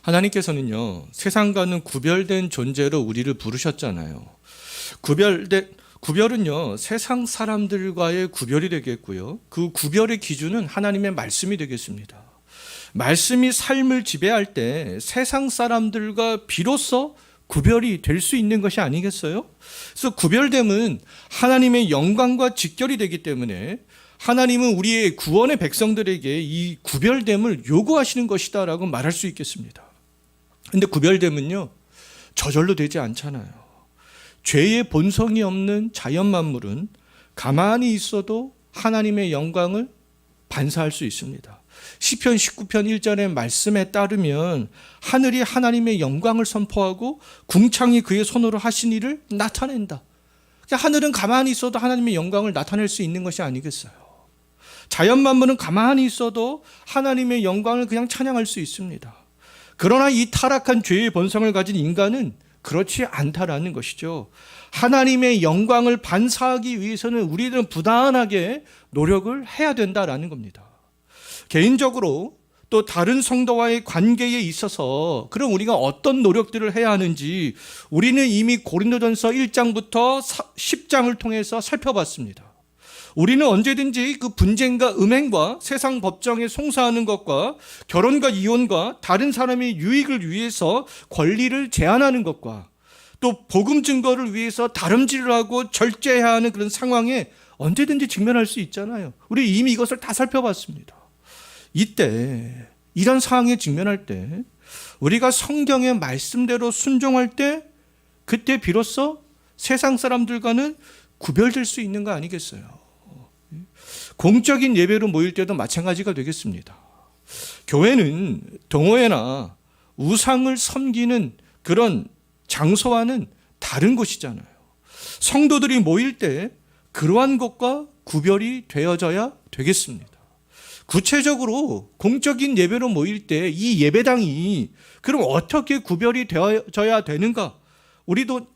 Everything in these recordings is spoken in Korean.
하나님께서는요, 세상과는 구별된 존재로 우리를 부르셨잖아요. 구별은요, 세상 사람들과의 구별이 되겠고요. 그 구별의 기준은 하나님의 말씀이 되겠습니다. 말씀이 삶을 지배할 때 세상 사람들과 비로소 구별이 될 수 있는 것이 아니겠어요? 그래서 구별됨은 하나님의 영광과 직결이 되기 때문에 하나님은 우리의 구원의 백성들에게 이 구별됨을 요구하시는 것이다라고 말할 수 있겠습니다. 근데 구별됨은요, 저절로 되지 않잖아요. 죄의 본성이 없는 자연 만물은 가만히 있어도 하나님의 영광을 반사할 수 있습니다. 시편 19편 1절의 말씀에 따르면 하늘이 하나님의 영광을 선포하고 궁창이 그의 손으로 하신 일을 나타낸다. 그러니까 하늘은 가만히 있어도 하나님의 영광을 나타낼 수 있는 것이 아니겠어요. 자연 만물은 가만히 있어도 하나님의 영광을 그냥 찬양할 수 있습니다. 그러나 이 타락한 죄의 본성을 가진 인간은 그렇지 않다라는 것이죠. 하나님의 영광을 반사하기 위해서는 우리들은 부단하게 노력을 해야 된다라는 겁니다. 개인적으로 또 다른 성도와의 관계에 있어서 그럼 우리가 어떤 노력들을 해야 하는지 우리는 이미 고린도전서 1장부터 10장을 통해서 살펴봤습니다. 우리는 언제든지 그 분쟁과 음행과 세상 법정에 송사하는 것과 결혼과 이혼과 다른 사람의 유익을 위해서 권리를 제한하는 것과 또 복음 증거를 위해서 다름질을 하고 절제해야 하는 그런 상황에 언제든지 직면할 수 있잖아요. 우리 이미 이것을 다 살펴봤습니다. 이때 이런 상황에 직면할 때 우리가 성경의 말씀대로 순종할 때 그때 비로소 세상 사람들과는 구별될 수 있는 거 아니겠어요? 공적인 예배로 모일 때도 마찬가지가 되겠습니다. 교회는 동호회나 우상을 섬기는 그런 장소와는 다른 곳이잖아요. 성도들이 모일 때 그러한 것과 구별이 되어져야 되겠습니다. 구체적으로 공적인 예배로 모일 때 이 예배당이 그럼 어떻게 구별이 되어져야 되는가? 우리도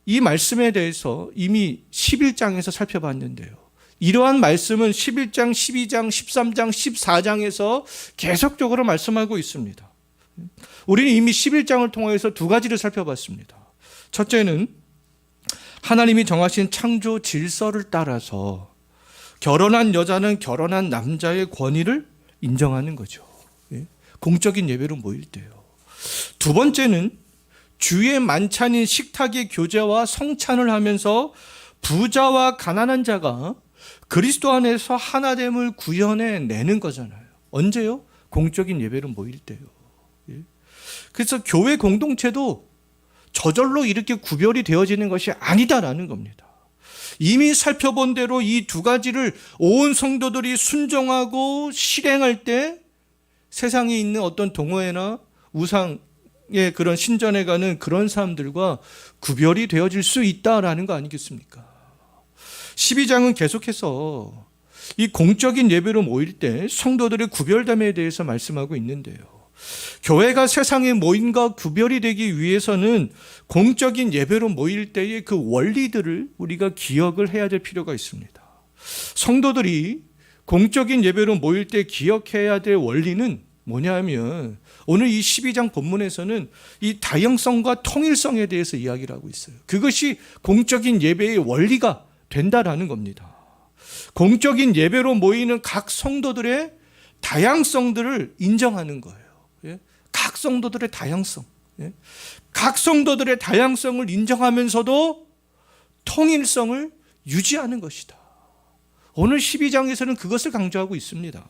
이 말씀에 대해서 이미 11장에서 살펴봤는데요. 이러한 말씀은 11장, 12장, 13장, 14장에서 계속적으로 말씀하고 있습니다. 우리는 이미 11장을 통해서 두 가지를 살펴봤습니다. 첫째는 하나님이 정하신 창조 질서를 따라서 결혼한 여자는 결혼한 남자의 권위를 인정하는 거죠. 공적인 예배로 모일 때요. 두 번째는 주의 만찬인 식탁의 교제와 성찬을 하면서 부자와 가난한 자가 그리스도 안에서 하나됨을 구현해내는 거잖아요. 언제요? 공적인 예배로 모일 때요. 그래서 교회 공동체도 저절로 이렇게 구별이 되어지는 것이 아니다라는 겁니다. 이미 살펴본 대로 이 두 가지를 온 성도들이 순종하고 실행할 때 세상에 있는 어떤 동호회나 우상의 그런 신전에 가는 그런 사람들과 구별이 되어질 수 있다라는 거 아니겠습니까? 12장은 계속해서 이 공적인 예배로 모일 때 성도들의 구별됨에 대해서 말씀하고 있는데요. 교회가 세상의 모임과 구별이 되기 위해서는 공적인 예배로 모일 때의 그 원리들을 우리가 기억을 해야 될 필요가 있습니다. 성도들이 공적인 예배로 모일 때 기억해야 될 원리는 뭐냐면 오늘 이 12장 본문에서는 이 다양성과 통일성에 대해서 이야기를 하고 있어요. 그것이 공적인 예배의 원리가 된다라는 겁니다. 공적인 예배로 모이는 각 성도들의 다양성들을 인정하는 거예요. 각 성도들의 다양성, 각 성도들의 다양성을 인정하면서도 통일성을 유지하는 것이다. 오늘 12장에서는 그것을 강조하고 있습니다.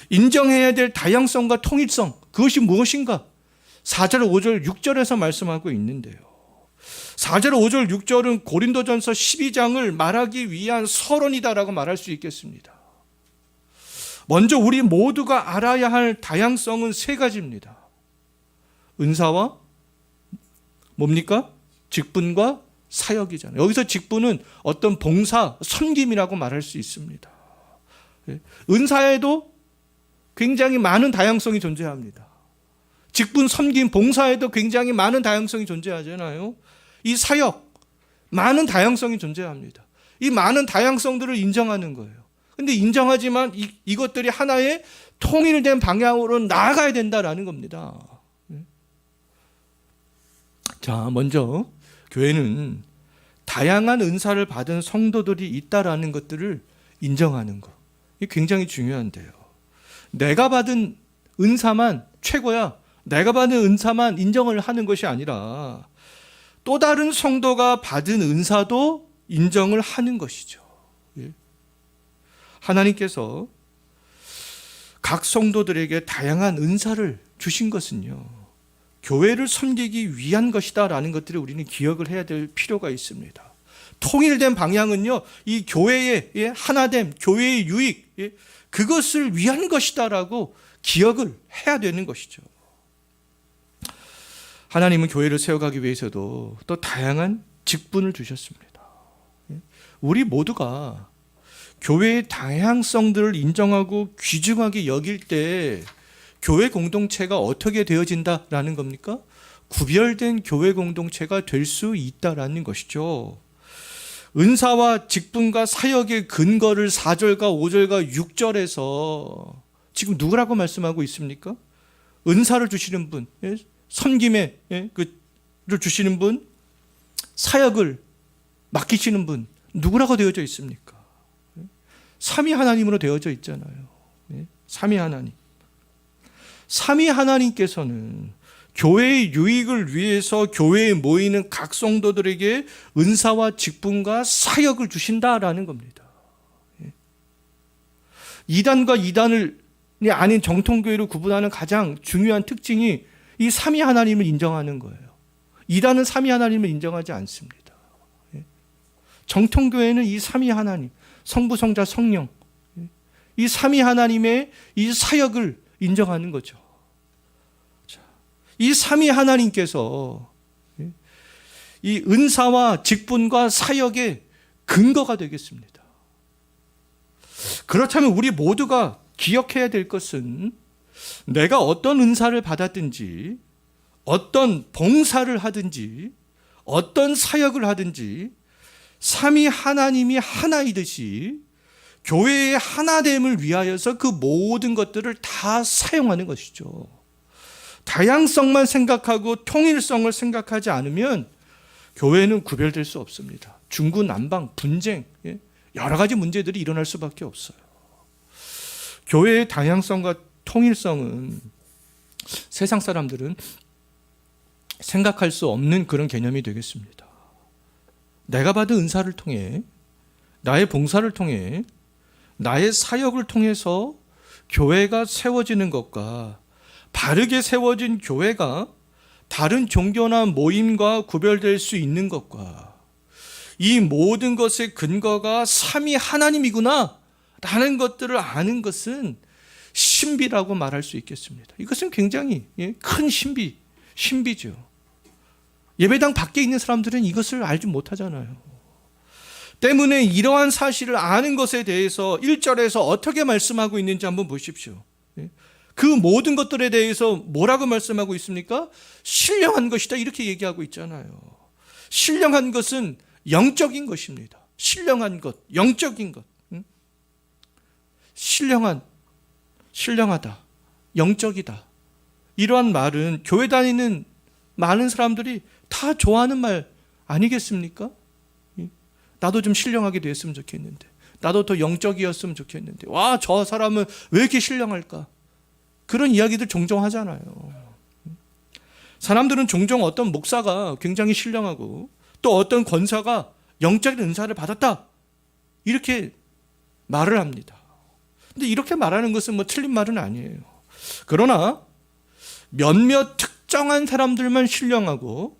인정해야 될 다양성과 통일성, 그것이 무엇인가? 4절, 5절, 6절에서 말씀하고 있는데요. 4절, 5절, 6절은 고린도전서 12장을 말하기 위한 서론이다라고 말할 수 있겠습니다. 먼저 우리 모두가 알아야 할 다양성은 세 가지입니다. 은사와 뭡니까? 직분과 사역이잖아요. 여기서 직분은 어떤 봉사, 섬김이라고 말할 수 있습니다. 은사에도 굉장히 많은 다양성이 존재합니다. 직분, 섬김, 봉사에도 굉장히 많은 다양성이 존재하잖아요. 이 사역, 많은 다양성이 존재합니다. 이 많은 다양성들을 인정하는 거예요. 근데 인정하지만 이것들이 하나의 통일된 방향으로 나아가야 된다라는 겁니다. 자, 먼저 교회는 다양한 은사를 받은 성도들이 있다라는 것들을 인정하는 것. 이게 굉장히 중요한데요. 내가 받은 은사만 최고야. 내가 받은 은사만 인정을 하는 것이 아니라 또 다른 성도가 받은 은사도 인정을 하는 것이죠. 하나님께서 각 성도들에게 다양한 은사를 주신 것은요, 교회를 섬기기 위한 것이다라는 것들을 우리는 기억을 해야 될 필요가 있습니다. 통일된 방향은요, 이 교회의 하나됨, 교회의 유익, 그것을 위한 것이다라고 기억을 해야 되는 것이죠. 하나님은 교회를 세워가기 위해서도 또 다양한 직분을 주셨습니다. 우리 모두가 교회의 다양성들을 인정하고 귀중하게 여길 때 교회 공동체가 어떻게 되어진다라는 겁니까? 구별된 교회 공동체가 될 수 있다라는 것이죠. 은사와 직분과 사역의 근거를 4절과 5절과 6절에서 지금 누구라고 말씀하고 있습니까? 은사를 주시는 분, 섬김의 그를 주시는 분, 사역을 맡기시는 분, 누구라고 되어져 있습니까? 삼위 하나님으로 되어져 있잖아요. 삼위 하나님. 삼위 하나님께서는 교회의 유익을 위해서 교회에 모이는 각 성도들에게 은사와 직분과 사역을 주신다라는 겁니다. 이단과 이단을 아닌 정통교회를 구분하는 가장 중요한 특징이 이 삼위 하나님을 인정하는 거예요. 이단은 삼위 하나님을 인정하지 않습니다. 정통교회는 이 삼위 하나님, 성부, 성자, 성령, 이 삼위 하나님의 이 사역을 인정하는 거죠. 이 삼위 하나님께서 이 은사와 직분과 사역의 근거가 되겠습니다. 그렇다면 우리 모두가 기억해야 될 것은 내가 어떤 은사를 받았든지, 어떤 봉사를 하든지, 어떤 사역을 하든지 삼위 하나님이 하나이듯이 교회의 하나됨을 위하여서 그 모든 것들을 다 사용하는 것이죠. 다양성만 생각하고 통일성을 생각하지 않으면 교회는 구별될 수 없습니다. 중구난방, 분쟁, 여러 가지 문제들이 일어날 수밖에 없어요. 교회의 다양성과 통일성은 세상 사람들은 생각할 수 없는 그런 개념이 되겠습니다. 내가 받은 은사를 통해, 나의 봉사를 통해, 나의 사역을 통해서 교회가 세워지는 것과 바르게 세워진 교회가 다른 종교나 모임과 구별될 수 있는 것과 이 모든 것의 근거가 삼위 하나님이구나 라는 것들을 아는 것은 신비라고 말할 수 있겠습니다. 이것은 굉장히 큰 신비죠. 예배당 밖에 있는 사람들은 이것을 알지 못하잖아요. 때문에 이러한 사실을 아는 것에 대해서 1절에서 어떻게 말씀하고 있는지 한번 보십시오. 그 모든 것들에 대해서 뭐라고 말씀하고 있습니까? 신령한 것이다 이렇게 얘기하고 있잖아요. 신령한 것은 영적인 것입니다. 신령한 것, 영적인 것. 신령하다, 영적이다. 이러한 말은 교회 다니는 많은 사람들이 다 좋아하는 말 아니겠습니까? 나도 좀 신령하게 됐으면 좋겠는데, 나도 더 영적이었으면 좋겠는데, 와, 저 사람은 왜 이렇게 신령할까? 그런 이야기들 종종 하잖아요. 사람들은 종종 어떤 목사가 굉장히 신령하고 또 어떤 권사가 영적인 은사를 받았다 이렇게 말을 합니다. 근데 이렇게 말하는 것은 뭐 틀린 말은 아니에요. 그러나 몇몇 특정한 사람들만 신령하고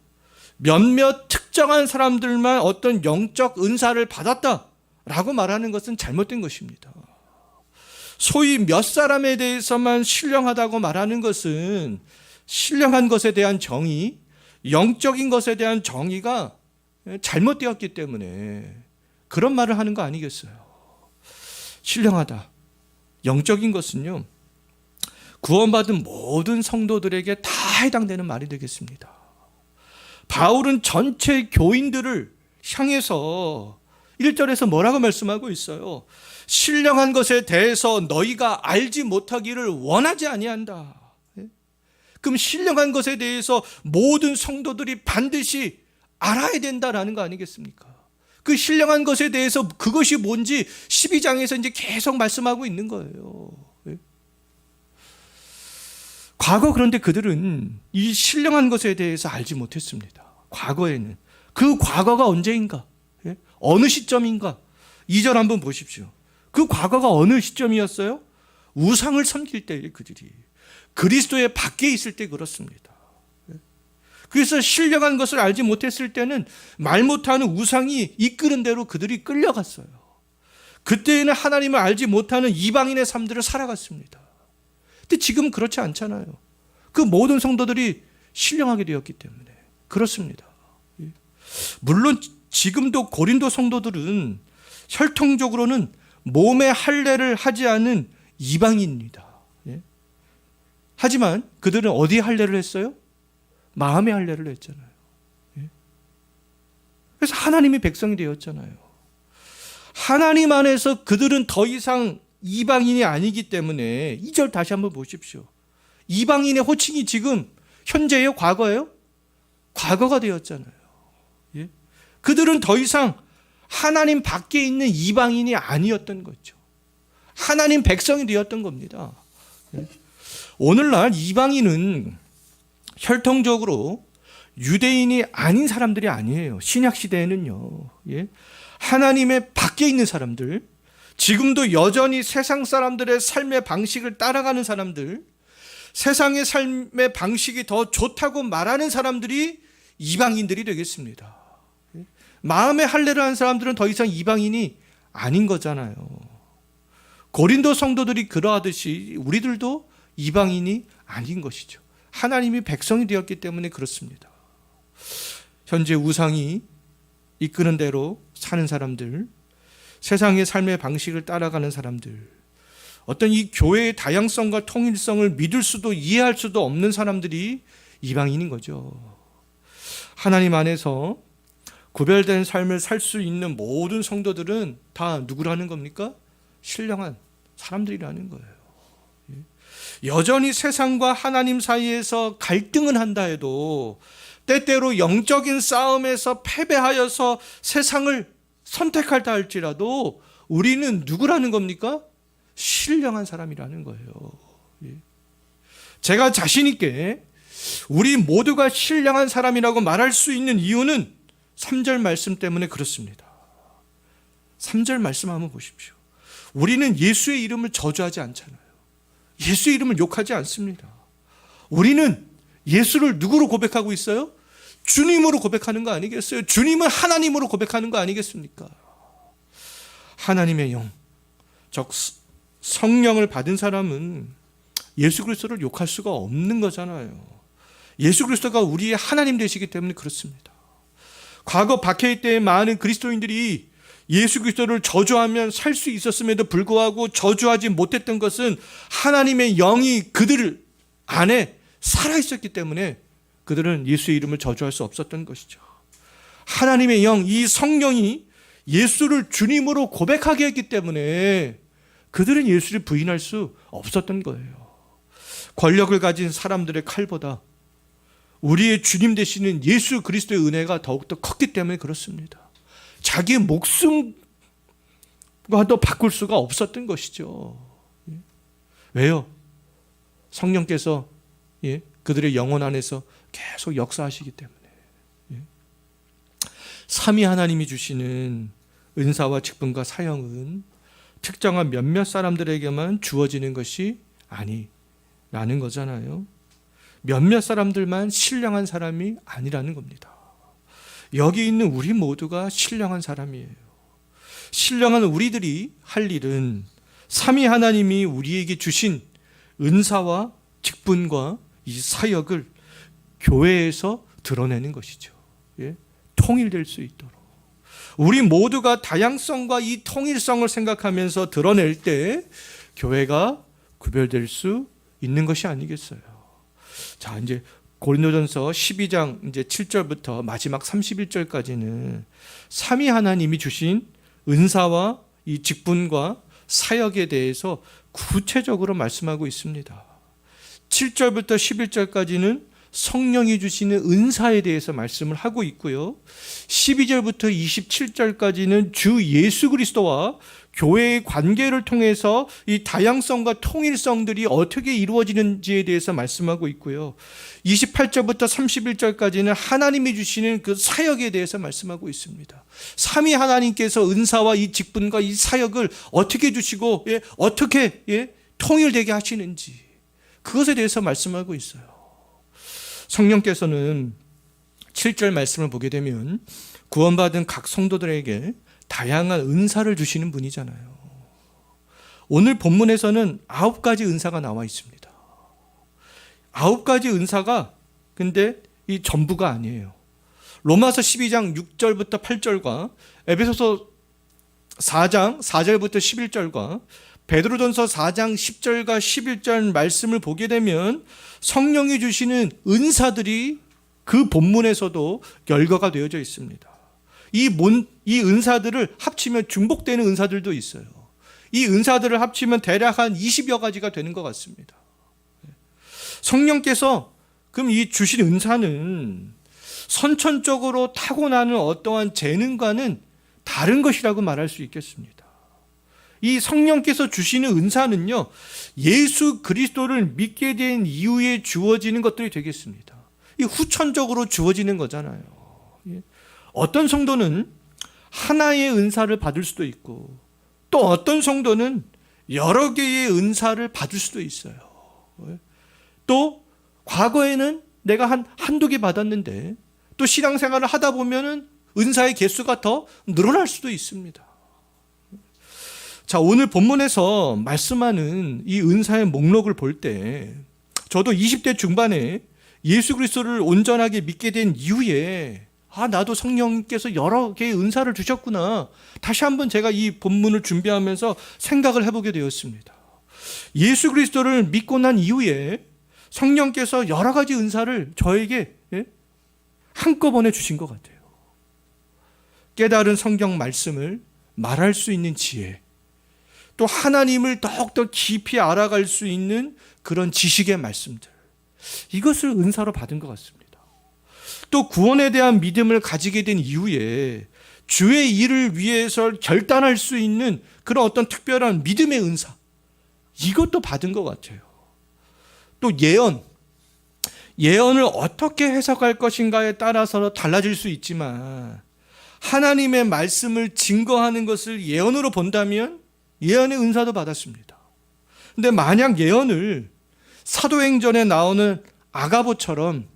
몇몇 특정한 사람들만 어떤 영적 은사를 받았다라고 말하는 것은 잘못된 것입니다. 소위 몇 사람에 대해서만 신령하다고 말하는 것은 신령한 것에 대한 정의, 영적인 것에 대한 정의가 잘못되었기 때문에 그런 말을 하는 거 아니겠어요? 신령하다, 영적인 것은요, 구원받은 모든 성도들에게 다 해당되는 말이 되겠습니다. 바울은 전체 교인들을 향해서 1절에서 뭐라고 말씀하고 있어요? 신령한 것에 대해서 너희가 알지 못하기를 원하지 아니한다. 그럼 신령한 것에 대해서 모든 성도들이 반드시 알아야 된다라는 거 아니겠습니까? 그 신령한 것에 대해서 그것이 뭔지 12장에서 이제 계속 말씀하고 있는 거예요. 과거 그런데 그들은 이 신령한 것에 대해서 알지 못했습니다. 과거에는. 그 과거가 언제인가? 어느 시점인가? 2절 한번 보십시오. 그 과거가 어느 시점이었어요? 우상을 섬길 때에 그들이. 그리스도의 밖에 있을 때 그렇습니다. 그래서 신령한 것을 알지 못했을 때는 말 못하는 우상이 이끄는 대로 그들이 끌려갔어요. 그때에는 하나님을 알지 못하는 이방인의 삶들을 살아갔습니다. 근데 지금 그렇지 않잖아요. 그 모든 성도들이 신령하게 되었기 때문에 그렇습니다. 물론 지금도 고린도 성도들은 혈통적으로는 몸의 할례를 하지 않은 이방인입니다. 하지만 그들은 어디에 할례를 했어요? 마음의 할례를 했잖아요. 그래서 하나님의 백성이 되었잖아요. 하나님 안에서 그들은 더 이상 이방인이 아니기 때문에 2절 다시 한번 보십시오. 이방인의 호칭이 지금 현재예요? 과거예요? 과거가 되었잖아요. 그들은 더 이상 하나님 밖에 있는 이방인이 아니었던 거죠. 하나님 백성이 되었던 겁니다. 오늘날 이방인은 혈통적으로 유대인이 아닌 사람들이 아니에요. 신약 시대에는요. 하나님의 밖에 있는 사람들, 지금도 여전히 세상 사람들의 삶의 방식을 따라가는 사람들, 세상의 삶의 방식이 더 좋다고 말하는 사람들이 이방인들이 되겠습니다. 마음의 할례를 한 사람들은 더 이상 이방인이 아닌 거잖아요. 고린도 성도들이 그러하듯이 우리들도 이방인이 아닌 것이죠. 하나님이 백성이 되었기 때문에 그렇습니다. 현재 우상이 이끄는 대로 사는 사람들, 세상의 삶의 방식을 따라가는 사람들, 어떤 이 교회의 다양성과 통일성을 믿을 수도 이해할 수도 없는 사람들이 이방인인 거죠. 하나님 안에서 구별된 삶을 살 수 있는 모든 성도들은 다 누구라는 겁니까? 신령한 사람들이라는 거예요. 여전히 세상과 하나님 사이에서 갈등은 한다 해도 때때로 영적인 싸움에서 패배하여서 세상을 선택할다 할지라도 우리는 누구라는 겁니까? 신령한 사람이라는 거예요. 제가 자신 있게 우리 모두가 신령한 사람이라고 말할 수 있는 이유는 3절 말씀 때문에 그렇습니다. 3절 말씀 한번 보십시오. 우리는 예수의 이름을 저주하지 않잖아요. 예수의 이름을 욕하지 않습니다. 우리는 예수를 누구로 고백하고 있어요? 주님으로 고백하는 거 아니겠어요? 주님은 하나님으로 고백하는 거 아니겠습니까? 하나님의 영, 즉 성령을 받은 사람은 예수 그리스도를 욕할 수가 없는 거잖아요. 예수 그리스도가 우리의 하나님 되시기 때문에 그렇습니다. 과거 박해일 때의 많은 그리스도인들이 예수 그리스도를 저주하면 살 수 있었음에도 불구하고 저주하지 못했던 것은 하나님의 영이 그들 안에 살아있었기 때문에 그들은 예수의 이름을 저주할 수 없었던 것이죠. 하나님의 영, 이 성령이 예수를 주님으로 고백하게 했기 때문에 그들은 예수를 부인할 수 없었던 거예요. 권력을 가진 사람들의 칼보다 우리의 주님 되시는 예수 그리스도의 은혜가 더욱더 컸기 때문에 그렇습니다. 자기의 목숨과도 바꿀 수가 없었던 것이죠. 왜요? 성령께서 그들의 영혼 안에서 계속 역사하시기 때문에. 삼위 하나님이 주시는 은사와 직분과 사형은 특정한 몇몇 사람들에게만 주어지는 것이 아니라는 거잖아요. 몇몇 사람들만 신령한 사람이 아니라는 겁니다. 여기 있는 우리 모두가 신령한 사람이에요. 신령한 우리들이 할 일은 삼위 하나님이 우리에게 주신 은사와 직분과 이 사역을 교회에서 드러내는 것이죠. 통일될 수 있도록. 우리 모두가 다양성과 이 통일성을 생각하면서 드러낼 때 교회가 구별될 수 있는 것이 아니겠어요. 자, 이제 고린도전서 12장 이제 7절부터 마지막 31절까지는 삼위 하나님이 주신 은사와 이 직분과 사역에 대해서 구체적으로 말씀하고 있습니다. 7절부터 11절까지는 성령이 주시는 은사에 대해서 말씀을 하고 있고요. 12절부터 27절까지는 주 예수 그리스도와 교회의 관계를 통해서 이 다양성과 통일성들이 어떻게 이루어지는지에 대해서 말씀하고 있고요. 28절부터 31절까지는 하나님이 주시는 그 사역에 대해서 말씀하고 있습니다. 삼위 하나님께서 은사와 이 직분과 이 사역을 어떻게 주시고 어떻게 통일되게 하시는지 그것에 대해서 말씀하고 있어요. 성령께서는 7절 말씀을 보게 되면 구원받은 각 성도들에게 다양한 은사를 주시는 분이잖아요. 오늘 본문에서는 9가지 은사가 나와 있습니다. 9가지 은사가 근데 이 전부가 아니에요. 로마서 12장 6절부터 8절과 에베소서 4장 4절부터 11절과 베드로전서 4장 10절과 11절 말씀을 보게 되면 성령이 주시는 은사들이 그 본문에서도 열거가 되어져 있습니다. 이 은사들을 합치면 중복되는 은사들도 있어요. 이 은사들을 합치면 대략 한 20여 가지가 되는 것 같습니다. 성령께서 그럼 이 주신 은사는 선천적으로 타고나는 어떠한 재능과는 다른 것이라고 말할 수 있겠습니다. 이 성령께서 주시는 은사는요, 예수 그리스도를 믿게 된 이후에 주어지는 것들이 되겠습니다. 이 후천적으로 주어지는 거잖아요. 어떤 성도는 하나의 은사를 받을 수도 있고 또 어떤 성도는 여러 개의 은사를 받을 수도 있어요. 또 과거에는 내가 한두 개 받았는데 또 신앙생활을 하다 보면은 은사의 개수가 더 늘어날 수도 있습니다. 자, 오늘 본문에서 말씀하는 이 은사의 목록을 볼 때 저도 20대 중반에 예수 그리스도를 온전하게 믿게 된 이후에 나도 성령께서 여러 개의 은사를 주셨구나. 다시 한번 제가 이 본문을 준비하면서 생각을 해보게 되었습니다. 예수 그리스도를 믿고 난 이후에 성령께서 여러 가지 은사를 저에게 한꺼번에 주신 것 같아요. 깨달은 성경 말씀을 말할 수 있는 지혜, 또 하나님을 더욱더 깊이 알아갈 수 있는 그런 지식의 말씀들, 이것을 은사로 받은 것 같습니다. 또 구원에 대한 믿음을 가지게 된 이후에 주의 일을 위해서 결단할 수 있는 그런 어떤 특별한 믿음의 은사, 이것도 받은 것 같아요. 또 예언을 어떻게 해석할 것인가에 따라서 달라질 수 있지만 하나님의 말씀을 증거하는 것을 예언으로 본다면 예언의 은사도 받았습니다. 근데 만약 예언을 사도행전에 나오는 아가보처럼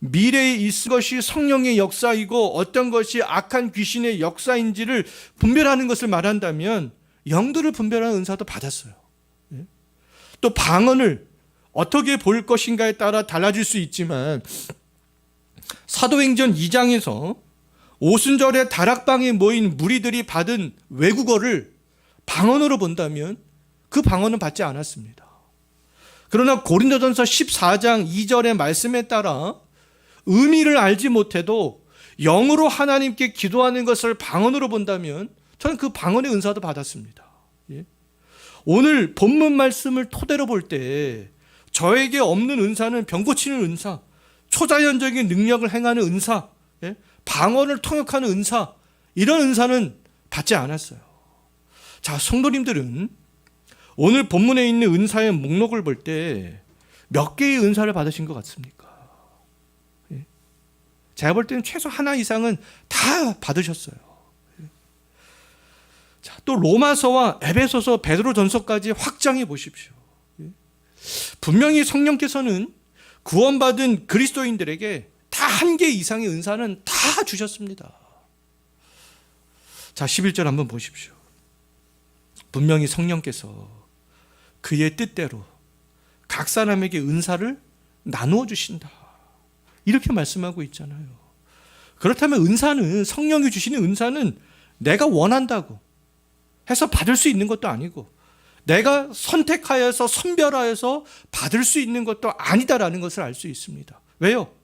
미래에 있을 것이 성령의 역사이고 어떤 것이 악한 귀신의 역사인지를 분별하는 것을 말한다면 영들을 분별하는 은사도 받았어요. 또 방언을 어떻게 볼 것인가에 따라 달라질 수 있지만 사도행전 2장에서 오순절에 다락방에 모인 무리들이 받은 외국어를 방언으로 본다면 그 방언은 받지 않았습니다. 그러나 고린도전서 14장 2절의 말씀에 따라 의미를 알지 못해도 영으로 하나님께 기도하는 것을 방언으로 본다면 저는 그 방언의 은사도 받았습니다. 오늘 본문 말씀을 토대로 볼 때 저에게 없는 은사는 병 고치는 은사, 초자연적인 능력을 행하는 은사, 방언을 통역하는 은사, 이런 은사는 받지 않았어요. 자, 성도님들은 오늘 본문에 있는 은사의 목록을 볼 때 몇 개의 은사를 받으신 것 같습니까? 제가 볼 때는 최소 하나 이상은 다 받으셨어요. 자, 또 로마서와 에베소서, 베드로전서까지 확장해 보십시오. 분명히 성령께서는 구원받은 그리스도인들에게 다 한 개 이상의 은사는 다 주셨습니다. 자, 11절 한번 보십시오. 분명히 성령께서 그의 뜻대로 각 사람에게 은사를 나누어 주신다, 이렇게 말씀하고 있잖아요. 그렇다면 은사는, 성령이 주시는 은사는 내가 원한다고 해서 받을 수 있는 것도 아니고 내가 선택하여서 선별하여서 받을 수 있는 것도 아니다라는 것을 알 수 있습니다. 왜요?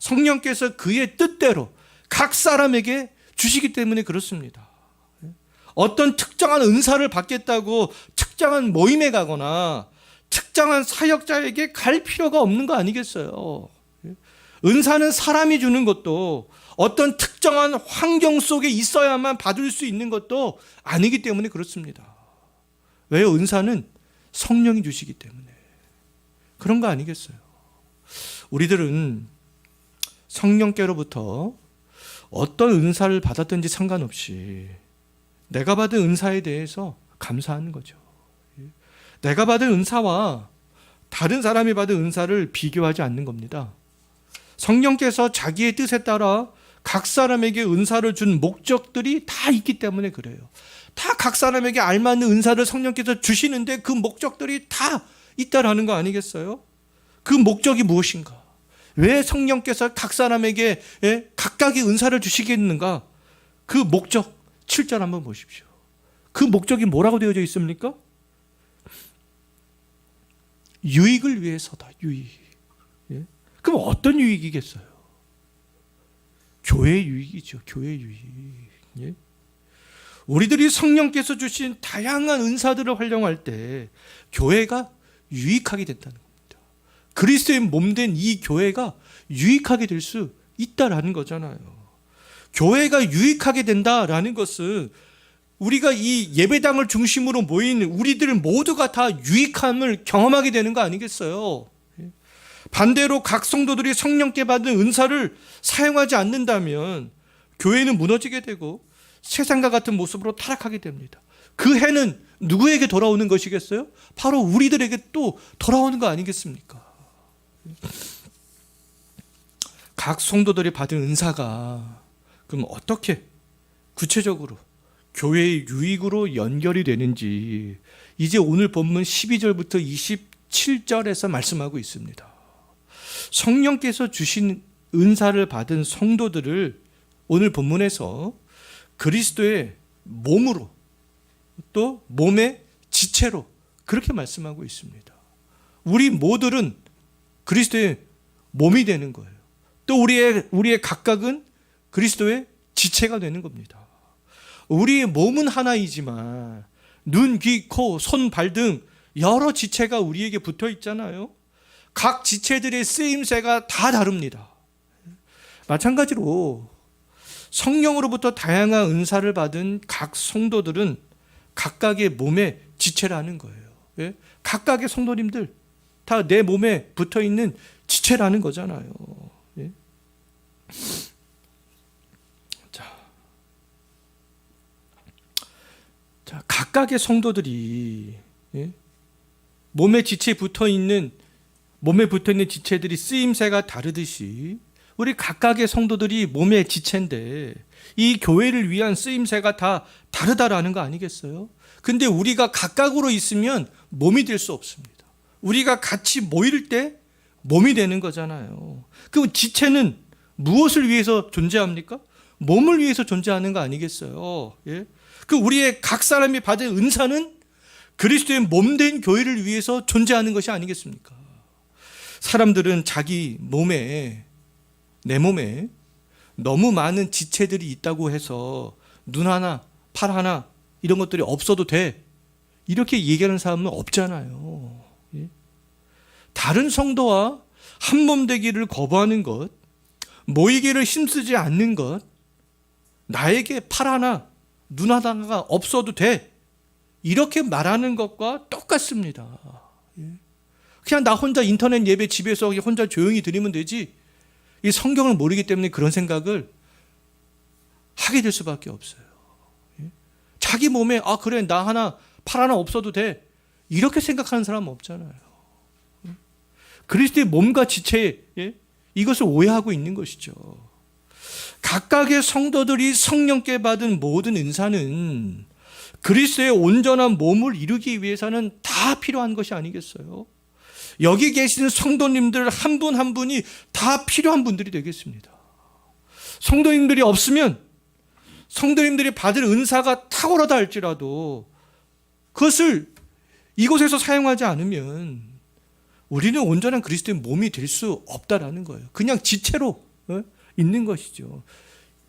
성령께서 그의 뜻대로 각 사람에게 주시기 때문에 그렇습니다. 어떤 특정한 은사를 받겠다고 특정한 모임에 가거나 특정한 사역자에게 갈 필요가 없는 거 아니겠어요? 은사는 사람이 주는 것도 어떤 특정한 환경 속에 있어야만 받을 수 있는 것도 아니기 때문에 그렇습니다. 왜요? 은사는 성령이 주시기 때문에 그런 거 아니겠어요? 우리들은 성령께로부터 어떤 은사를 받았든지 상관없이 내가 받은 은사에 대해서 감사하는 거죠. 내가 받은 은사와 다른 사람이 받은 은사를 비교하지 않는 겁니다. 성령께서 자기의 뜻에 따라 각 사람에게 은사를 준 목적들이 다 있기 때문에 그래요. 다 각 사람에게 알맞는 은사를 성령께서 주시는데 그 목적들이 다 있다라는 거 아니겠어요? 그 목적이 무엇인가? 왜 성령께서 각 사람에게 각각의 은사를 주시겠는가? 그 목적 7절 한번 보십시오. 그 목적이 뭐라고 되어져 있습니까? 유익을 위해서다. 유익. 그럼 어떤 유익이겠어요? 교회 유익이죠. 교회 유익. 우리들이 성령께서 주신 다양한 은사들을 활용할 때 교회가 유익하게 된다는 겁니다. 그리스도의 몸된 이 교회가 유익하게 될 수 있다라는 거잖아요. 교회가 유익하게 된다라는 것은 우리가 이 예배당을 중심으로 모인 우리들 모두가 다 유익함을 경험하게 되는 거 아니겠어요? 반대로 각 성도들이 성령께 받은 은사를 사용하지 않는다면 교회는 무너지게 되고 세상과 같은 모습으로 타락하게 됩니다. 그 해는 누구에게 돌아오는 것이겠어요? 바로 우리들에게 또 돌아오는 거 아니겠습니까? 각 성도들이 받은 은사가 그럼 어떻게 구체적으로 교회의 유익으로 연결이 되는지 이제 오늘 본문 12절부터 27절에서 말씀하고 있습니다. 성령께서 주신 은사를 받은 성도들을 오늘 본문에서 그리스도의 몸으로 또 몸의 지체로 그렇게 말씀하고 있습니다. 우리 모두는 그리스도의 몸이 되는 거예요. 또 우리의 각각은 그리스도의 지체가 되는 겁니다. 우리의 몸은 하나이지만 눈, 귀, 코, 손, 발 등 여러 지체가 우리에게 붙어 있잖아요. 각 지체들의 쓰임새가 다 다릅니다. 마찬가지로 성령으로부터 다양한 은사를 받은 각 성도들은 각각의 몸의 지체라는 거예요. 각각의 성도님들 다 내 몸에 붙어 있는 지체라는 거잖아요. 자, 각각의 성도들이 몸에 붙어 있는 지체들이 쓰임새가 다르듯이 우리 각각의 성도들이 몸의 지체인데 이 교회를 위한 쓰임새가 다 다르다라는 거 아니겠어요? 근데 우리가 각각으로 있으면 몸이 될 수 없습니다. 우리가 같이 모일 때 몸이 되는 거잖아요. 그 지체는 무엇을 위해서 존재합니까? 몸을 위해서 존재하는 거 아니겠어요? 그 우리의 각 사람이 받은 은사는 그리스도의 몸된 교회를 위해서 존재하는 것이 아니겠습니까? 사람들은 자기 몸에 내 몸에 너무 많은 지체들이 있다고 해서 눈 하나, 팔 하나 이런 것들이 없어도 돼 이렇게 얘기하는 사람은 없잖아요. 다른 성도와 한 몸 되기를 거부하는 것, 모이기를 힘쓰지 않는 것, 나에게 팔 하나, 눈 하나가 없어도 돼 이렇게 말하는 것과 똑같습니다. 그냥 나 혼자 인터넷 예배 집에서 혼자 조용히 드리면 되지 이 성경을 모르기 때문에 그런 생각을 하게 될 수밖에 없어요. 자기 몸에 그래 나 하나 팔 하나 없어도 돼 이렇게 생각하는 사람은 없잖아요. 그리스도의 몸과 지체 이것을 오해하고 있는 것이죠. 각각의 성도들이 성령께 받은 모든 은사는 그리스도의 온전한 몸을 이루기 위해서는 다 필요한 것이 아니겠어요? 여기 계시는 성도님들 한 분 한 분이 다 필요한 분들이 되겠습니다. 성도님들이 없으면 성도님들이 받을 은사가 탁월하다 할지라도 그것을 이곳에서 사용하지 않으면 우리는 온전한 그리스도의 몸이 될 수 없다라는 거예요. 그냥 지체로 있는 것이죠.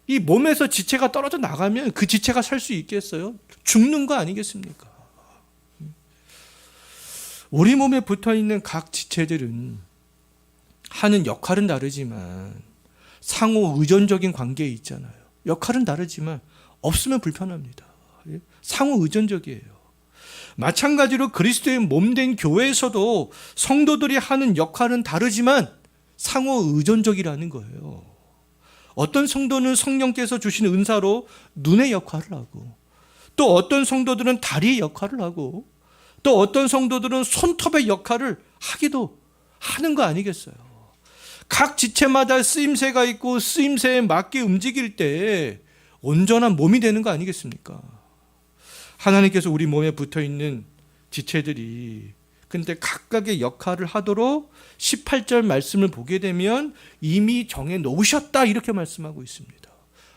이 몸에서 지체가 떨어져 나가면 그 지체가 살 수 있겠어요? 죽는 거 아니겠습니까? 우리 몸에 붙어있는 각 지체들은 하는 역할은 다르지만 상호 의존적인 관계에 있잖아요. 역할은 다르지만 없으면 불편합니다. 상호 의존적이에요. 마찬가지로 그리스도의 몸된 교회에서도 성도들이 하는 역할은 다르지만 상호 의존적이라는 거예요. 어떤 성도는 성령께서 주신 은사로 눈의 역할을 하고, 또 어떤 성도들은 다리의 역할을 하고, 또 어떤 성도들은 손톱의 역할을 하기도 하는 거 아니겠어요? 각 지체마다 쓰임새가 있고 쓰임새에 맞게 움직일 때 온전한 몸이 되는 거 아니겠습니까? 하나님께서 우리 몸에 붙어있는 지체들이 근데 각각의 역할을 하도록 18절 말씀을 보게 되면 이미 정해 놓으셨다 이렇게 말씀하고 있습니다.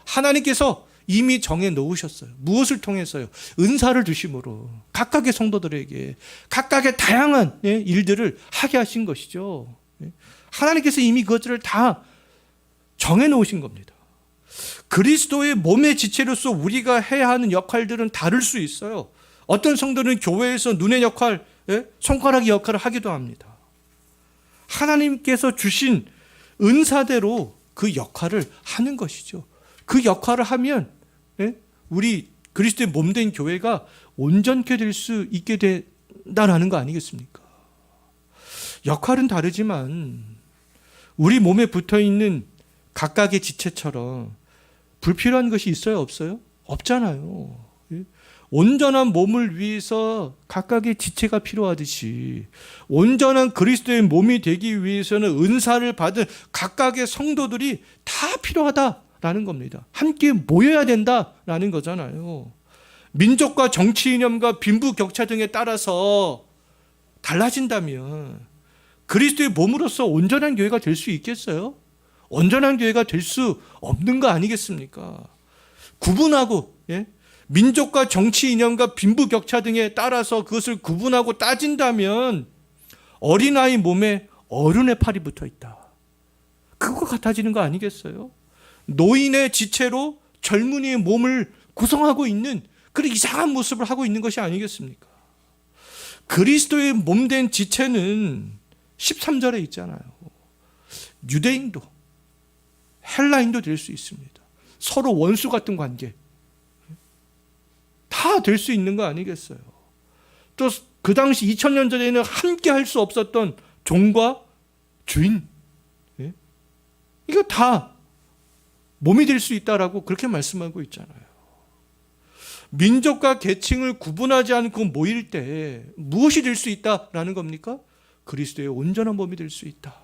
하나님께서 이미 정해 놓으셨어요. 무엇을 통해서요? 은사를 주심으로 각각의 성도들에게 각각의 다양한 일들을 하게 하신 것이죠. 하나님께서 이미 그것들을 다 정해 놓으신 겁니다. 그리스도의 몸의 지체로서 우리가 해야 하는 역할들은 다를 수 있어요. 어떤 성도는 교회에서 눈의 역할, 손가락의 역할을 하기도 합니다. 하나님께서 주신 은사대로 그 역할을 하는 것이죠. 그 역할을 하면 우리 그리스도의 몸된 교회가 온전케 될 수 있게 된다는 거 아니겠습니까? 역할은 다르지만 우리 몸에 붙어있는 각각의 지체처럼 불필요한 것이 있어요? 없어요? 없잖아요. 온전한 몸을 위해서 각각의 지체가 필요하듯이 온전한 그리스도의 몸이 되기 위해서는 은사를 받은 각각의 성도들이 다 필요하다라는 겁니다. 함께 모여야 된다라는 거잖아요. 민족과 정치 이념과 빈부격차 등에 따라서 달라진다면 그리스도의 몸으로서 온전한 교회가 될 수 있겠어요? 온전한 교회가 될 수 없는 거 아니겠습니까? 구분하고 민족과 정치 이념과 빈부격차 등에 따라서 그것을 구분하고 따진다면 어린아이 몸에 어른의 팔이 붙어 있다. 그거 같아지는 거 아니겠어요? 노인의 지체로 젊은이의 몸을 구성하고 있는 그런 이상한 모습을 하고 있는 것이 아니겠습니까? 그리스도의 몸된 지체는 13절에 있잖아요. 유대인도 헬라인도 될 수 있습니다. 서로 원수 같은 관계 다 될 수 있는 거 아니겠어요? 또 그 당시 2000년 전에는 함께 할 수 없었던 종과 주인 이거 다 몸이 될 수 있다라고 그렇게 말씀하고 있잖아요. 민족과 계층을 구분하지 않고 모일 때 무엇이 될 수 있다라는 겁니까? 그리스도의 온전한 몸이 될 수 있다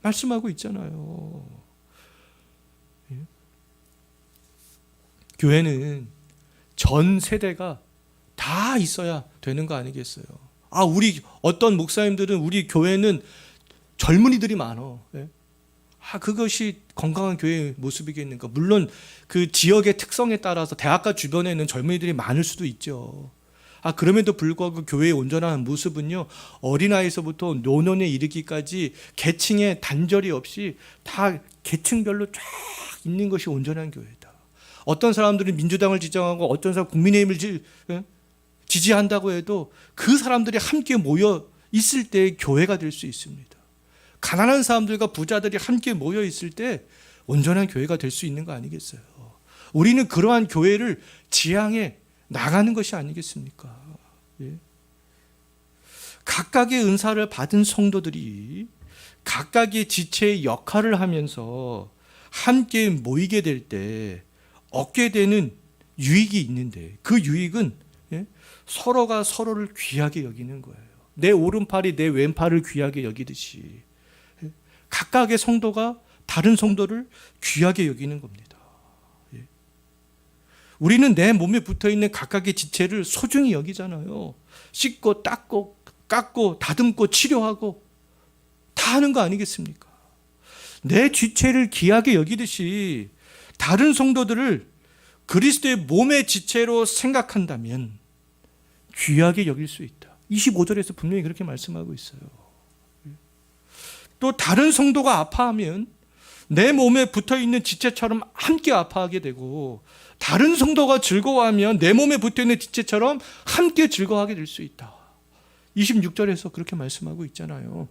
말씀하고 있잖아요. 교회는 전 세대가 다 있어야 되는 거 아니겠어요? 우리 어떤 목사님들은 우리 교회는 젊은이들이 많어. 그것이 건강한 교회의 모습이겠는가? 물론 그 지역의 특성에 따라서 대학가 주변에는 젊은이들이 많을 수도 있죠. 그럼에도 불구하고 교회의 온전한 모습은요, 어린아이에서부터 노년에 이르기까지 계층에 단절이 없이 다 계층별로 쫙 있는 것이 온전한 교회다. 어떤 사람들은 민주당을 지지하고 어떤 사람은 국민의힘을 지지한다고 해도 그 사람들이 함께 모여 있을 때 교회가 될 수 있습니다. 가난한 사람들과 부자들이 함께 모여 있을 때 온전한 교회가 될 수 있는 거 아니겠어요? 우리는 그러한 교회를 지향해 나가는 것이 아니겠습니까? 각각의 은사를 받은 성도들이 각각의 지체의 역할을 하면서 함께 모이게 될 때 얻게 되는 유익이 있는데 그 유익은 서로가 서로를 귀하게 여기는 거예요. 내 오른팔이 내 왼팔을 귀하게 여기듯이 각각의 성도가 다른 성도를 귀하게 여기는 겁니다. 우리는 내 몸에 붙어있는 각각의 지체를 소중히 여기잖아요. 씻고 닦고 깎고 다듬고 치료하고 다 하는 거 아니겠습니까? 내 지체를 귀하게 여기듯이 다른 성도들을 그리스도의 몸의 지체로 생각한다면 귀하게 여길 수 있다. 25절에서 분명히 그렇게 말씀하고 있어요. 또 다른 성도가 아파하면 내 몸에 붙어있는 지체처럼 함께 아파하게 되고, 다른 성도가 즐거워하면 내 몸에 붙어있는 지체처럼 함께 즐거워하게 될 수 있다. 26절에서 그렇게 말씀하고 있잖아요.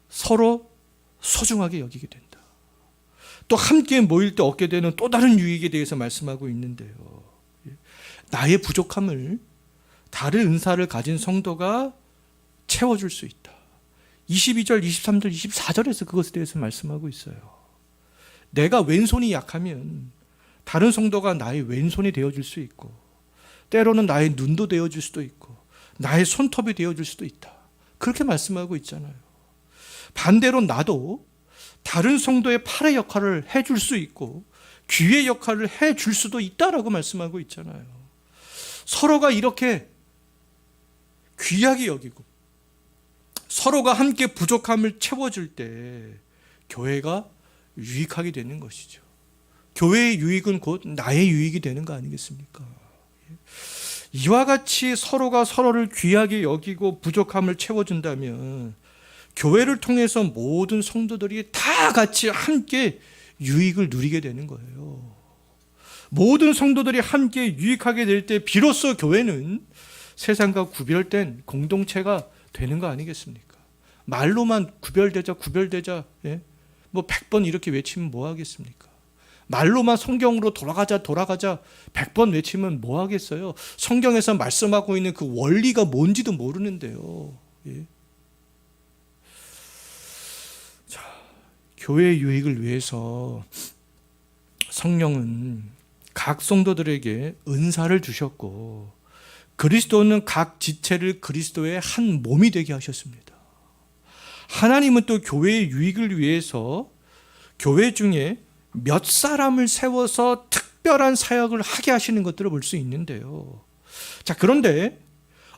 서로 소중하게 여기게 된다. 또 함께 모일 때 얻게 되는 또 다른 유익에 대해서 말씀하고 있는데요. 나의 부족함을 다른 은사를 가진 성도가 채워줄 수 있다. 22절, 23절, 24절에서 그것에 대해서 말씀하고 있어요. 내가 왼손이 약하면 다른 성도가 나의 왼손이 되어줄 수 있고, 때로는 나의 눈도 되어줄 수도 있고, 나의 손톱이 되어줄 수도 있다. 그렇게 말씀하고 있잖아요. 반대로 나도 다른 성도의 팔의 역할을 해줄 수 있고 귀의 역할을 해줄 수도 있다라고 말씀하고 있잖아요. 서로가 이렇게 귀하게 여기고 서로가 함께 부족함을 채워줄 때 교회가 유익하게 되는 것이죠. 교회의 유익은 곧 나의 유익이 되는 거 아니겠습니까? 이와 같이 서로가 서로를 귀하게 여기고 부족함을 채워준다면 교회를 통해서 모든 성도들이 다 같이 함께 유익을 누리게 되는 거예요. 모든 성도들이 함께 유익하게 될 때 비로소 교회는 세상과 구별된 공동체가 되는 거 아니겠습니까? 말로만 구별되자, 예? 뭐 100번 이렇게 외치면 뭐 하겠습니까? 말로만 성경으로 돌아가자 100번 외치면 뭐 하겠어요? 성경에서 말씀하고 있는 그 원리가 뭔지도 모르는데요. 예? 자, 교회의 유익을 위해서 성령은 각 성도들에게 은사를 주셨고 그리스도는 각 지체를 그리스도의 한 몸이 되게 하셨습니다. 하나님은 또 교회의 유익을 위해서 교회 중에 몇 사람을 세워서 특별한 사역을 하게 하시는 것들을 볼 수 있는데요. 자, 그런데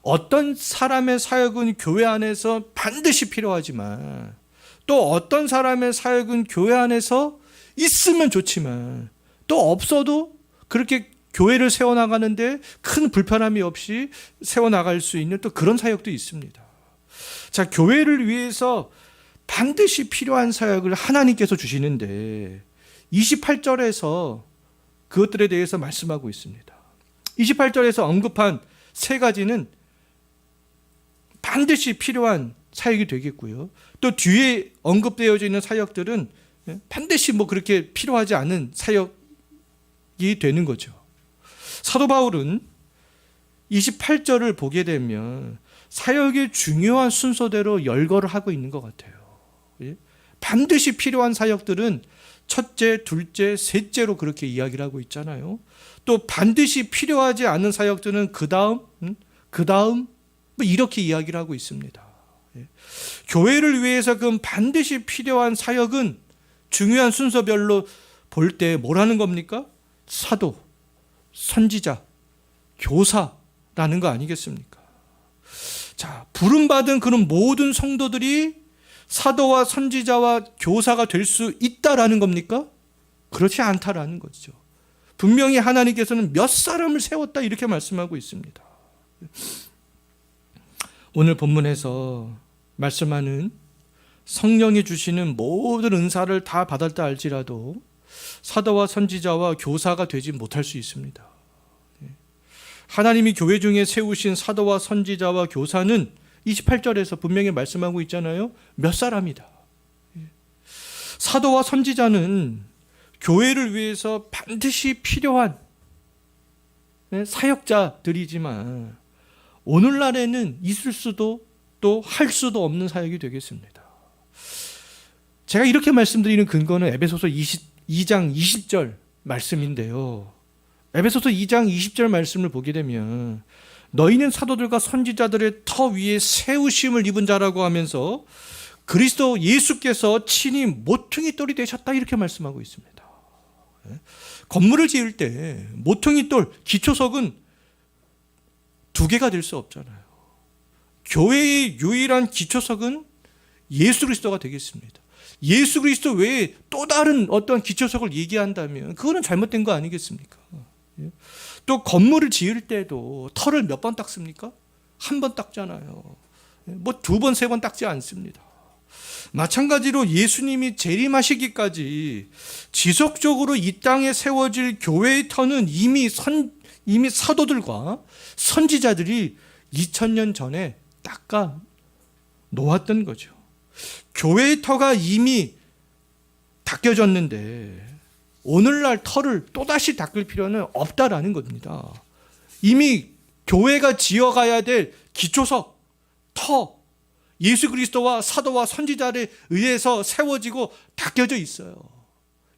어떤 사람의 사역은 교회 안에서 반드시 필요하지만 또 어떤 사람의 사역은 교회 안에서 있으면 좋지만 또 없어도 그렇게 교회를 세워나가는데 큰 불편함이 없이 세워나갈 수 있는 또 그런 사역도 있습니다. 자, 교회를 위해서 반드시 필요한 사역을 하나님께서 주시는데 28절에서 그것들에 대해서 말씀하고 있습니다. 28절에서 언급한 세 가지는 반드시 필요한 사역이 되겠고요. 또 뒤에 언급되어져 있는 사역들은 반드시 뭐 그렇게 필요하지 않은 사역이 되는 거죠. 사도 바울은 28절을 보게 되면 사역의 중요한 순서대로 열거를 하고 있는 것 같아요. 반드시 필요한 사역들은 첫째, 둘째, 셋째로 그렇게 이야기를 하고 있잖아요. 또 반드시 필요하지 않은 사역들은 그 다음 뭐 이렇게 이야기를 하고 있습니다. 교회를 위해서 그 반드시 필요한 사역은 중요한 순서별로 볼 때 뭐라는 겁니까? 사도, 선지자, 교사라는 거 아니겠습니까? 자, 부름받은 그런 모든 성도들이 사도와 선지자와 교사가 될 수 있다라는 겁니까? 그렇지 않다라는 거죠. 분명히 하나님께서는 몇 사람을 세웠다 이렇게 말씀하고 있습니다. 오늘 본문에서 말씀하는 성령이 주시는 모든 은사를 다 받았다 할지라도 사도와 선지자와 교사가 되지 못할 수 있습니다. 하나님이 교회 중에 세우신 사도와 선지자와 교사는 28절에서 분명히 말씀하고 있잖아요. 몇 사람이다. 사도와 선지자는 교회를 위해서 반드시 필요한 사역자들이지만 오늘날에는 있을 수도 또 할 수도 없는 사역이 되겠습니다. 제가 이렇게 말씀드리는 근거는 에베소서 2장 20절 말씀인데요. 에베소서 2장 20절 말씀을 보게 되면 너희는 사도들과 선지자들의 터 위에 세우심을 입은 자라고 하면서 그리스도 예수께서 친히 모퉁이 돌이 되셨다 이렇게 말씀하고 있습니다. 건물을 지을 때 모퉁이 돌, 기초석은 두 개가 될 수 없잖아요. 교회의 유일한 기초석은 예수 그리스도가 되겠습니다. 예수 그리스도 외에 또 다른 어떤 기초석을 얘기한다면 그거는 잘못된 거 아니겠습니까? 또 건물을 지을 때도 터를 몇 번 닦습니까? 한 번 닦잖아요. 뭐 두 번, 세 번 닦지 않습니다. 마찬가지로 예수님이 재림하시기까지 지속적으로 이 땅에 세워질 교회의 터는 이미 사도들과 선지자들이 2000년 전에 닦아 놓았던 거죠. 교회의 터가 이미 닦여졌는데 오늘날 터를 또다시 닦을 필요는 없다라는 겁니다. 이미 교회가 지어가야 될 기초석, 터, 예수 그리스도와 사도와 선지자에 의해서 세워지고 닦여져 있어요.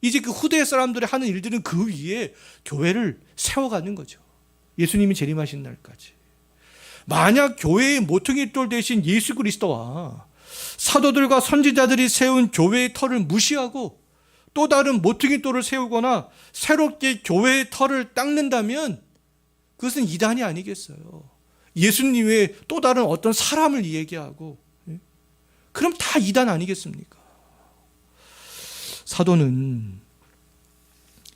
이제 그 후대 사람들이 하는 일들은 그 위에 교회를 세워가는 거죠. 예수님이 재림하신 날까지. 만약 교회의 모퉁이 돌 대신 예수 그리스도와 사도들과 선지자들이 세운 교회의 터를 무시하고 또 다른 모퉁이 돌을 세우거나 새롭게 교회의 터를 닦는다면 그것은 이단이 아니겠어요. 예수님 외에 또 다른 어떤 사람을 얘기하고, 그럼 다 이단 아니겠습니까? 사도는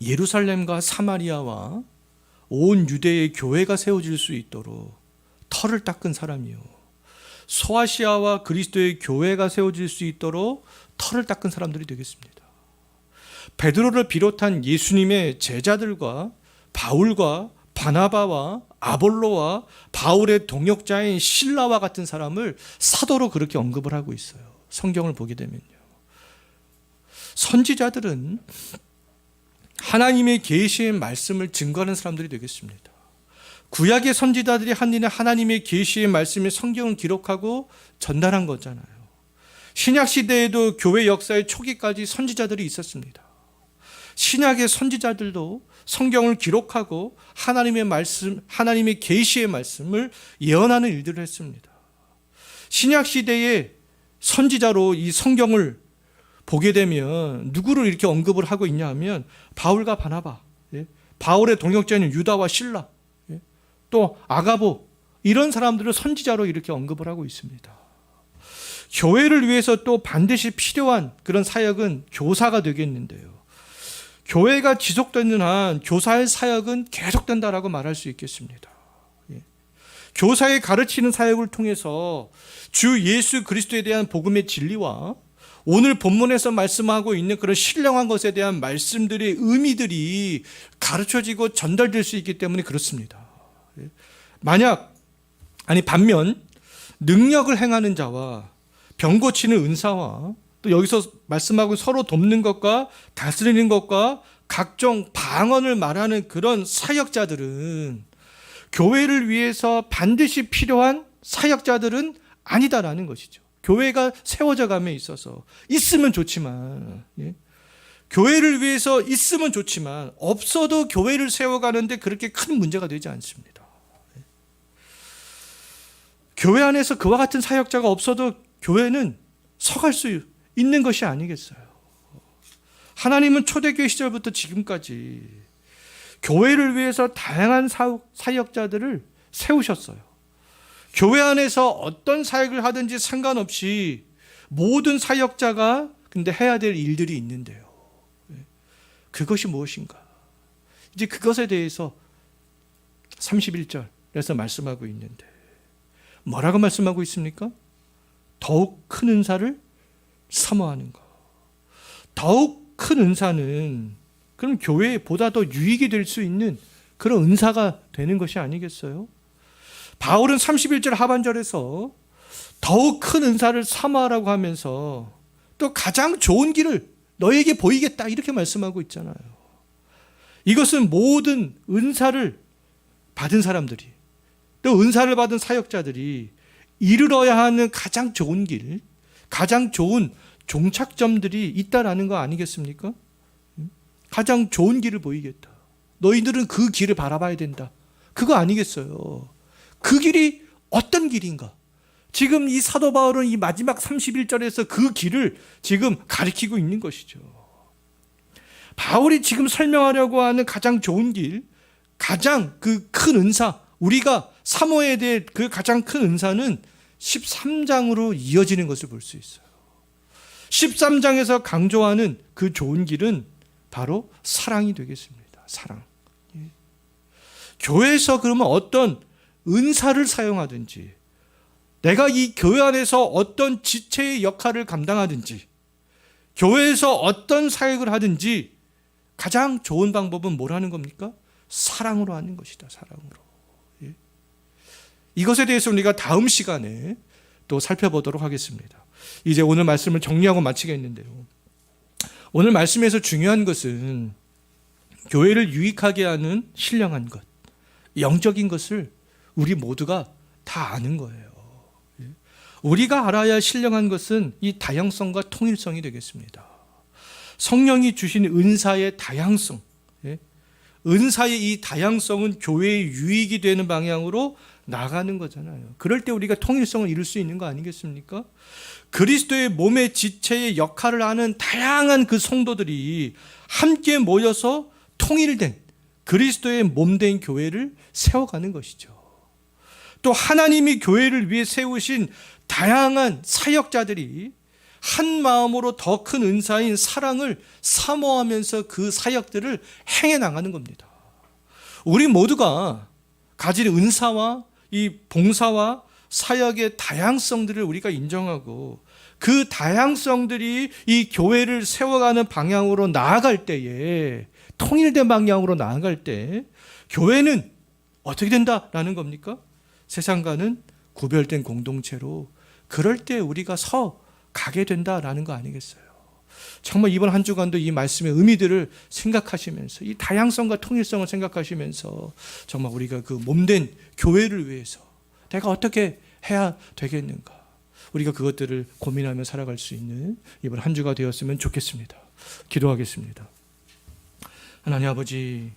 예루살렘과 사마리아와 온 유대의 교회가 세워질 수 있도록 터를 닦은 사람이요, 소아시아와 그리스도의 교회가 세워질 수 있도록 터를 닦은 사람들이 되겠습니다. 베드로를 비롯한 예수님의 제자들과 바울과 바나바와 아볼로와 바울의 동역자인 실라와 같은 사람을 사도로 그렇게 언급을 하고 있어요. 성경을 보게 되면요. 선지자들은 하나님의 계시의 말씀을 증거하는 사람들이 되겠습니다. 구약의 선지자들이 한 일은 하나님의 계시의 말씀을 성경을 기록하고 전달한 거잖아요. 신약 시대에도 교회 역사의 초기까지 선지자들이 있었습니다. 신약의 선지자들도 성경을 기록하고 하나님의 말씀, 하나님의 계시의 말씀을 예언하는 일들을 했습니다. 신약 시대의 선지자로 이 성경을 보게 되면 누구를 이렇게 언급을 하고 있냐 하면 바울과 바나바, 바울의 동역자인 유다와 실라, 또 아가보, 이런 사람들을 선지자로 이렇게 언급을 하고 있습니다. 교회를 위해서 또 반드시 필요한 그런 사역은 교사가 되겠는데요. 교회가 지속되는 한 교사의 사역은 계속된다라고 말할 수 있겠습니다. 교사의 가르치는 사역을 통해서 주 예수 그리스도에 대한 복음의 진리와 오늘 본문에서 말씀하고 있는 그런 신령한 것에 대한 말씀들의 의미들이 가르쳐지고 전달될 수 있기 때문에 그렇습니다. 반면 능력을 행하는 자와 병 고치는 은사와 또 여기서 말씀하고 서로 돕는 것과 다스리는 것과 각종 방언을 말하는 그런 사역자들은 교회를 위해서 반드시 필요한 사역자들은 아니다라는 것이죠. 교회가 세워져 감에 있어서 있으면 좋지만, 교회를 위해서 있으면 좋지만 없어도 교회를 세워가는데 그렇게 큰 문제가 되지 않습니다. 교회 안에서 그와 같은 사역자가 없어도 교회는 서갈 수 있는 것이 아니겠어요. 하나님은 초대교회 시절부터 지금까지 교회를 위해서 다양한 사역자들을 세우셨어요. 교회 안에서 어떤 사역을 하든지 상관없이 모든 사역자가 근데 해야 될 일들이 있는데요. 그것이 무엇인가? 이제 그것에 대해서 31절에서 말씀하고 있는데 뭐라고 말씀하고 있습니까? 더욱 큰 은사를 사모하는 것. 더욱 큰 은사는 그럼 교회에 보다 더 유익이 될 수 있는 그런 은사가 되는 것이 아니겠어요? 바울은 31절 하반절에서 더욱 큰 은사를 사모하라고 하면서 또 가장 좋은 길을 너에게 보이겠다 이렇게 말씀하고 있잖아요. 이것은 모든 은사를 받은 사람들이 또 은사를 받은 사역자들이 이르러야 하는 가장 좋은 길, 가장 좋은 종착점들이 있다라는 거 아니겠습니까? 가장 좋은 길을 보이겠다. 너희들은 그 길을 바라봐야 된다. 그거 아니겠어요? 그 길이 어떤 길인가? 지금 이 사도 바울은 이 마지막 31절에서 그 길을 지금 가리키고 있는 것이죠. 바울이 지금 설명하려고 하는 가장 좋은 길, 가장 그 큰 은사, 우리가 사모해야 될 그 가장 큰 은사는 13장으로 이어지는 것을 볼 수 있어요. 13장에서 강조하는 그 좋은 길은 바로 사랑이 되겠습니다. 사랑. 교회에서 그러면 어떤 은사를 사용하든지 내가 이 교회 안에서 어떤 지체의 역할을 감당하든지 교회에서 어떤 사역을 하든지 가장 좋은 방법은 뭘 하는 겁니까? 사랑으로 하는 것이다. 사랑으로. 예. 이것에 대해서 우리가 다음 시간에 또 살펴보도록 하겠습니다. 이제 오늘 말씀을 정리하고 마치겠는데요. 오늘 말씀에서 중요한 것은 교회를 유익하게 하는 신령한 것, 영적인 것을 우리 모두가 다 아는 거예요. 우리가 알아야 신령한 것은 이 다양성과 통일성이 되겠습니다. 성령이 주신 은사의 다양성, 은사의 이 다양성은 교회의 유익이 되는 방향으로 나가는 거잖아요. 그럴 때 우리가 통일성을 이룰 수 있는 거 아니겠습니까? 그리스도의 몸의 지체의 역할을 하는 다양한 그 성도들이 함께 모여서 통일된 그리스도의 몸된 교회를 세워가는 것이죠. 또 하나님이 교회를 위해 세우신 다양한 사역자들이 한 마음으로 더 큰 은사인 사랑을 사모하면서 그 사역들을 행해 나가는 겁니다. 우리 모두가 가진 은사와 이 봉사와 사역의 다양성들을 우리가 인정하고 그 다양성들이 이 교회를 세워가는 방향으로 나아갈 때에, 통일된 방향으로 나아갈 때 교회는 어떻게 된다라는 겁니까? 세상과는 구별된 공동체로 그럴 때 우리가 서 가게 된다라는 거 아니겠어요? 정말 이번 한 주간도 이 말씀의 의미들을 생각하시면서 이 다양성과 통일성을 생각하시면서 정말 우리가 그 몸된 교회를 위해서 내가 어떻게 해야 되겠는가, 우리가 그것들을 고민하며 살아갈 수 있는 이번 한 주가 되었으면 좋겠습니다. 기도하겠습니다. 하나님 아버지,